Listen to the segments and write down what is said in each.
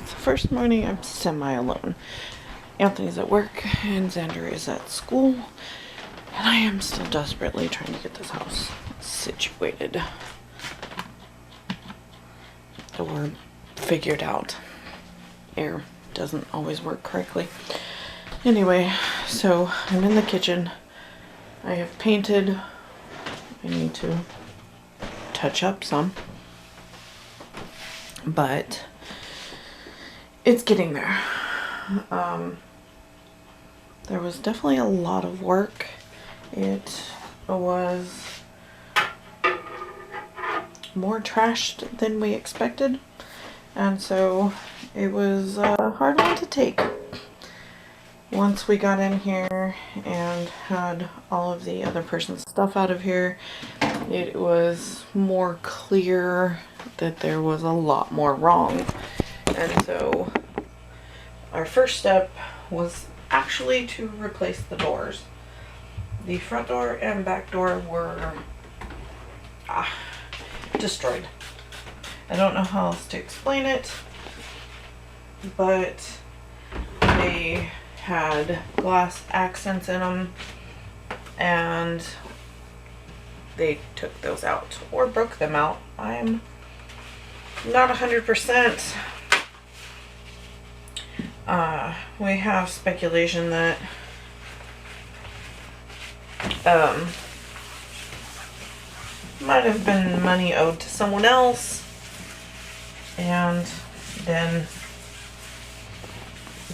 the first morning I'm semi-alone. Anthony's at work and Xander is at school. And I am still desperately trying to get this house situated. Or figured out. Air doesn't always work correctly. Anyway, so I'm in the kitchen. I have painted. I need to touch up some. But it's getting there. There was definitely a lot of work. It was more trashed than we expected, and so it was a hard one to take. Once we got in here and had all of the other person's stuff out of here, it was more clear that there was a lot more wrong. And so our first step was actually to replace the doors. The front door and back door were destroyed. I don't know how else to explain it, but they had glass accents in them and they took those out or broke them out. I'm not 100%. We have speculation that might have been money owed to someone else, and then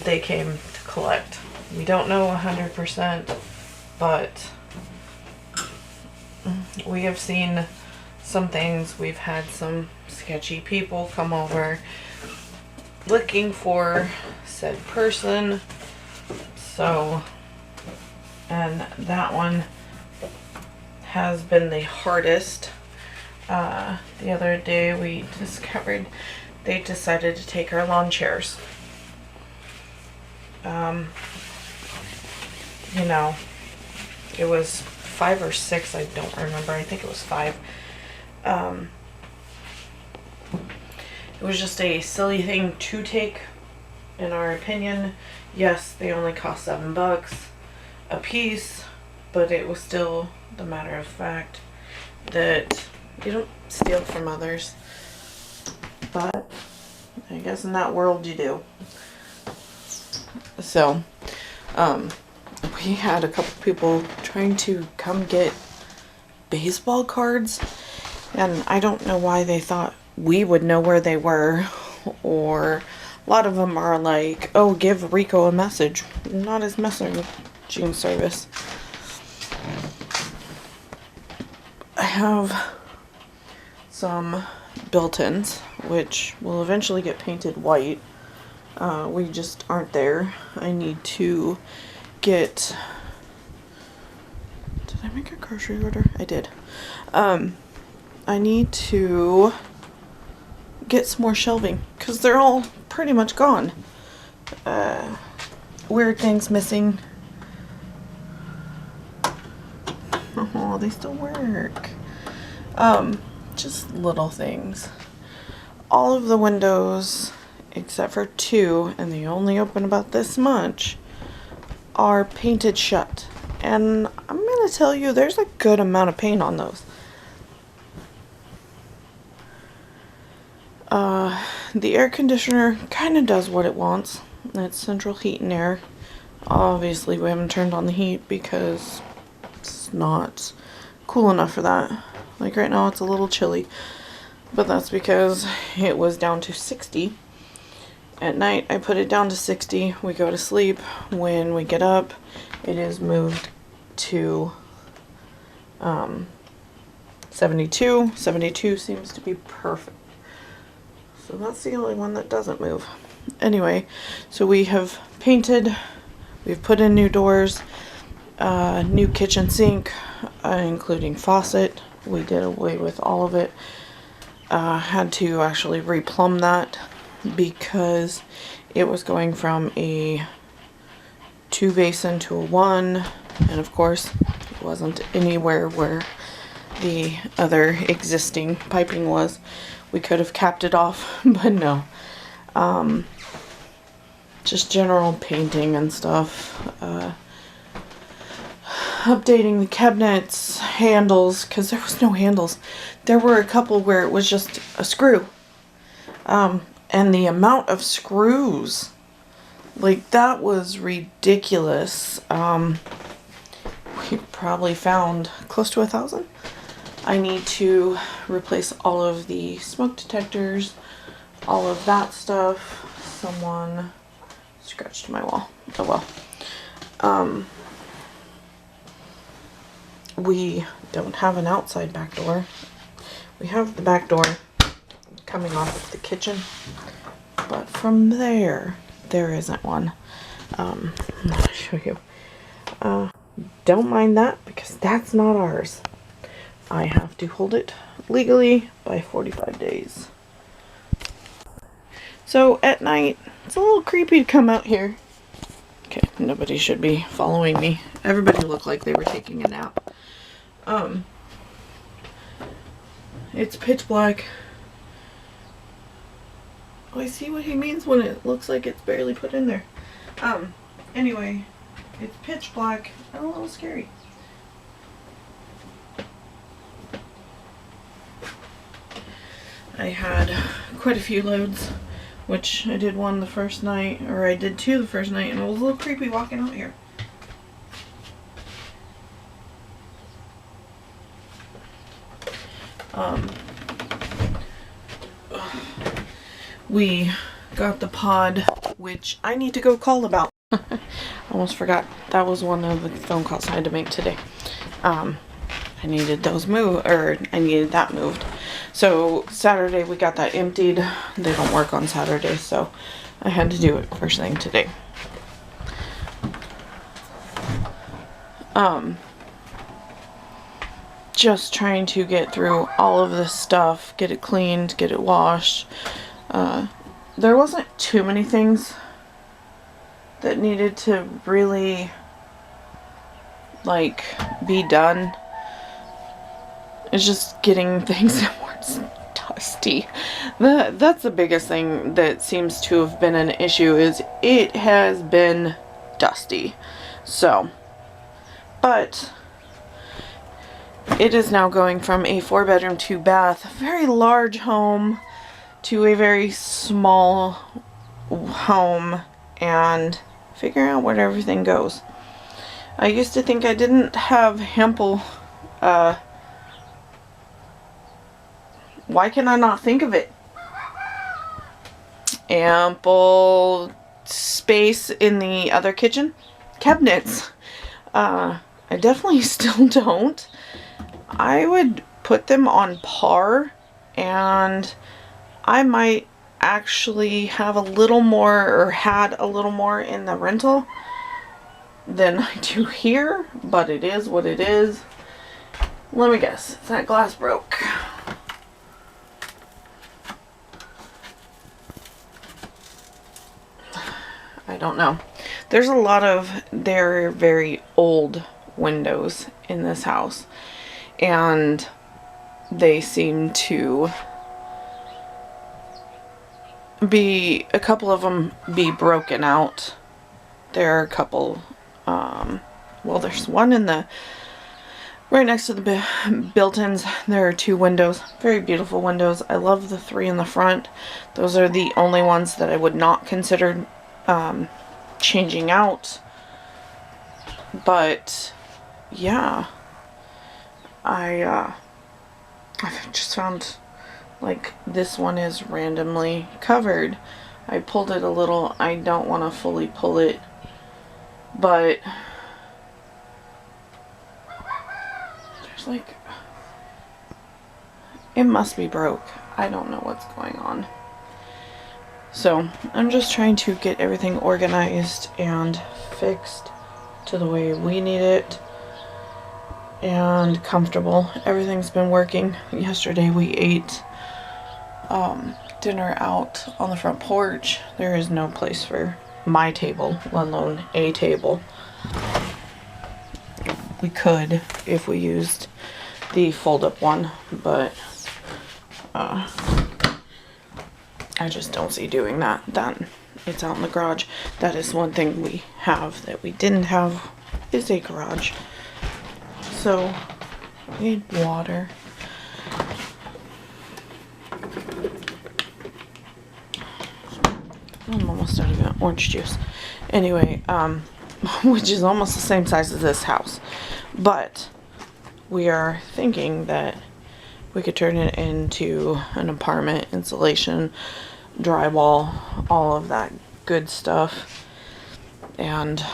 they came to collect. We don't know 100%, but we have seen some things. We've had some sketchy people come over looking for said person. So, and that one has been the hardest. The other day we discovered they decided to take our lawn chairs. You know, it was 5 or 6, I don't remember. I think it was 5. It was just a silly thing to take, in our opinion. Yes, they only cost $7 a piece, but it was still the matter of fact that you don't steal from others. But I guess in that world you do. So, we had a couple people trying to come get baseball cards, and I don't know why they thought we would know where they were, or a lot of them are like, oh, give Rico a message. Not his messaging service. I have some built-ins, which will eventually get painted white. We just aren't there. I need to get... Did I make a grocery order? I did. I need to get some more shelving, because they're all pretty much gone. Weird things missing. Oh, they still work. Just little things. All of the windows, except for 2, and they only open about this much, are painted shut. And I'm gonna tell you, there's a good amount of paint on those. The air conditioner kind of does what it wants. It's central heat and air. Obviously, we haven't turned on the heat because it's not cool enough for that. Like right now, it's a little chilly, but that's because it was down to 60. At night, I put it down to 60. We go to sleep. When we get up, it is moved to 72. 72 seems to be perfect. So that's the only one that doesn't move. Anyway, so we have painted, we've put in new doors, new kitchen sink, including faucet. We did away with all of it. Had to actually replumb that because it was going from a 2 basin to a 1, and of course it wasn't anywhere where the other existing piping was. We could have capped it off, but no. just general painting and stuff. Updating the cabinets, handles, because there was no handles. There were a couple where it was just a screw. And the amount of screws, like, that was ridiculous. We probably found close to 1,000. I need to replace all of the smoke detectors, all of that stuff. Someone scratched my wall. Oh well. We don't have an outside back door. We have the back door coming off of the kitchen, but from there isn't one. I'll show you. Don't mind that because that's not ours. I have to hold it legally by 45 days. So at night, it's a little creepy to come out here. Okay, nobody should be following me. Everybody looked like they were taking a nap. It's pitch black. Oh, I see what he means when it looks like it's barely put in there. Anyway, it's pitch black and a little scary. I had quite a few loads, which I did one the first night, or I did two the first night, and it was a little creepy walking out here. We got the pod, which I need to go call about. I almost forgot. That was one of the phone calls I had to make today. I needed those I needed that moved. So Saturday we got that emptied. They don't work on Saturday, so I had to do it first thing today. Just trying to get through all of this stuff, get it cleaned, get it washed. There wasn't too many things that needed to really, like, be done. It's just getting things that weren't dusty. That's the biggest thing that seems to have been an issue, is it has been dusty. So, but it is now going from a 4-bedroom, 2-bath, very large home to a very small home, and figuring out where everything goes. I used to think I didn't have ample, why can I not think of it? Ample space in the other kitchen cabinets. I definitely still don't. I would put them on par, and I might actually have a little more, or had a little more in the rental than I do here, but it is what it is. Let me guess, that glass broke. I don't know. There's a lot of very old windows in this house, and they seem to be, a couple of them be broken out. There are a couple, well, there's one in the, right next to the built-ins. There are 2 windows, very beautiful windows. I love the 3 in the front. Those are the only ones that I would not consider changing out. But yeah, I've just found, like, this one is randomly covered. I pulled it a little. I don't want to fully pull it, but there's, like, it must be broke. I don't know what's going on. So I'm just trying to get everything organized and fixed to the way we need it and comfortable. Everything's been working. Yesterday we ate dinner out on the front porch. There is no place for my table, let alone a table. We could if we used the fold-up one, but I just don't see doing that. That It's out in the garage. That is one thing we have that we didn't have, is a garage. So we need water. I'm almost out of orange juice. Anyway, which is almost the same size as this house. But we are thinking that we could turn it into an apartment, insulation, drywall, all of that good stuff. And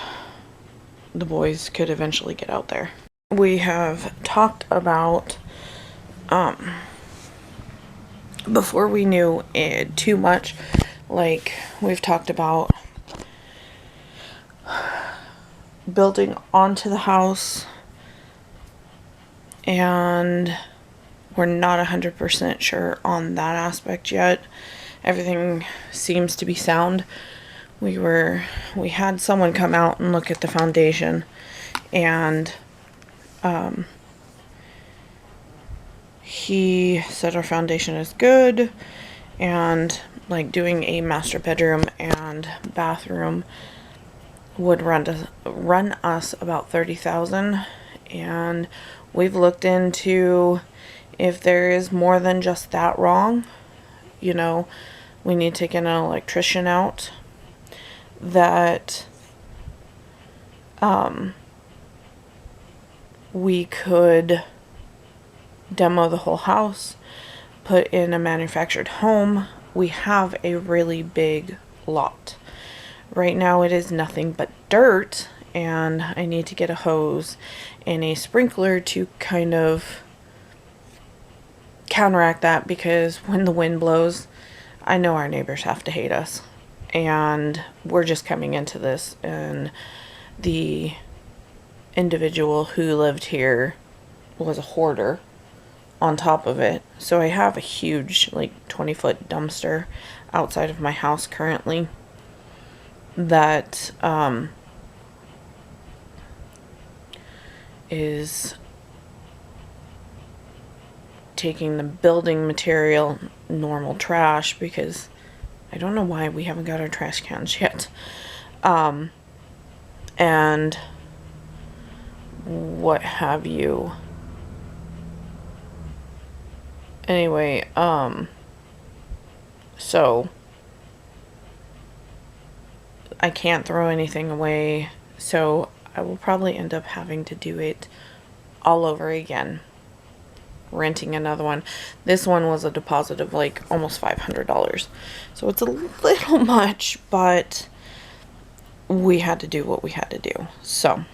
the boys could eventually get out there. We have talked about, before we knew it too much, like we've talked about building onto the house, and we're not 100% sure on that aspect yet. Everything seems to be sound. We had someone come out and look at the foundation, and he said our foundation is good, and like doing a master bedroom and bathroom would run us about $30,000. And we've looked into if there is more than just that wrong, you know, we need to get an electrician out, that we could demo the whole house, put in a manufactured home. We have a really big lot. Right now it is nothing but dirt, and I need to get a hose and a sprinkler to kind of counteract that, because when the wind blows, I know our neighbors have to hate us. And we're just coming into this, and the individual who lived here was a hoarder on top of it. So I have a huge, like 20-foot dumpster outside of my house currently that is taking the building material, normal trash, because I don't know why we haven't got our trash cans yet. And what have you. Anyway, so I can't throw anything away, so I will probably end up having to do it all over again. Renting another one. This one was a deposit of like almost $500. So it's a little much, but we had to do what we had to do. So,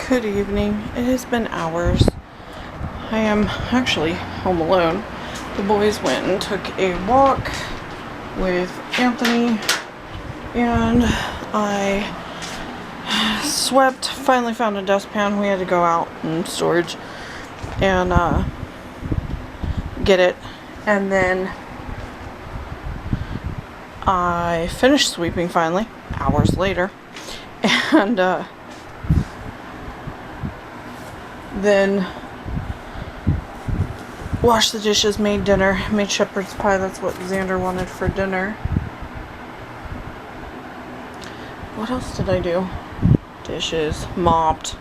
good evening. It has been hours. I am actually home alone. The boys went and took a walk with Anthony, and I swept, finally found a dustpan. We had to go out in storage and get it, and then I finished sweeping finally, hours later, and then washed the dishes, made dinner, made shepherd's pie. That's what Xander wanted for dinner. What else did I do? Dishes, mopped,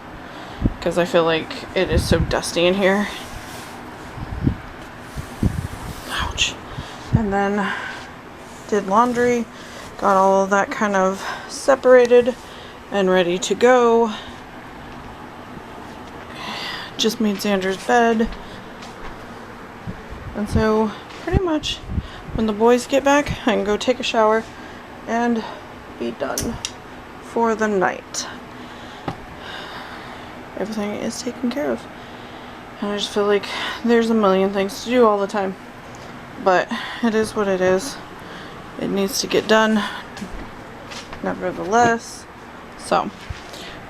because I feel like it is so dusty in here. Ouch. And then did laundry, got all of that kind of separated and ready to go. Just made Xander's bed. And so pretty much when the boys get back, I can go take a shower and be done for the night. Everything is taken care of. And I just feel like there's a million things to do all the time. But it is what it is. It needs to get done, nevertheless. So,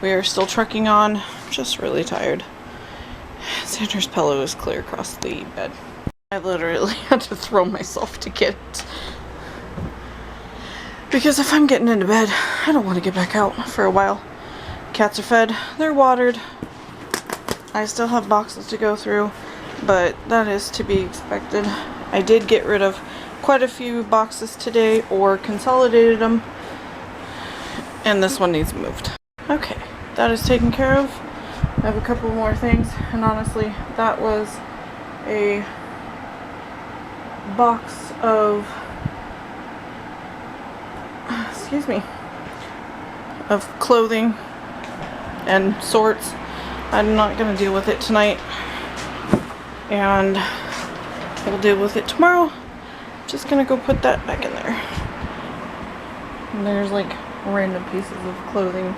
we are still trucking on. I'm just really tired. Xander's pillow is clear across the bed. I literally had to throw myself to get it. Because if I'm getting into bed, I don't want to get back out for a while. Cats are fed, they're watered. I still have boxes to go through, but that is to be expected. I did get rid of quite a few boxes today or consolidated them, and this one needs moved. Okay, that is taken care of. I have a couple more things, and honestly, that was a box of, excuse me, of clothing and sorts. I'm not going to deal with it tonight, and we'll deal with it tomorrow. Just going to go put that back in there. And there's like random pieces of clothing,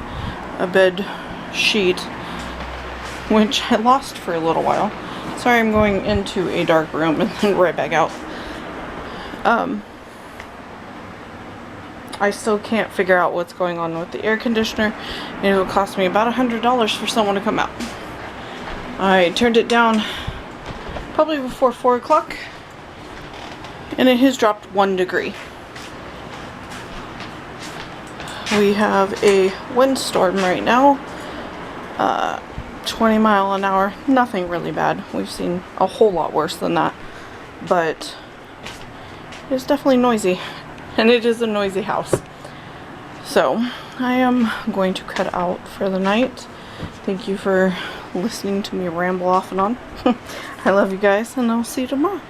a bed sheet, which I lost for a little while. Sorry, I'm going into a dark room and then right back out. I still can't figure out what's going on with the air conditioner. It will cost me about $100 for someone to come out. I turned it down probably before 4 o'clock, and it has dropped 1 degree. We have a windstorm right now, 20 mile an hour, nothing really bad. We've seen a whole lot worse than that, but it's definitely noisy, and it is a noisy house. So I am going to cut out for the night. Thank you for listening to me ramble off and on. I love you guys, and I'll see you tomorrow.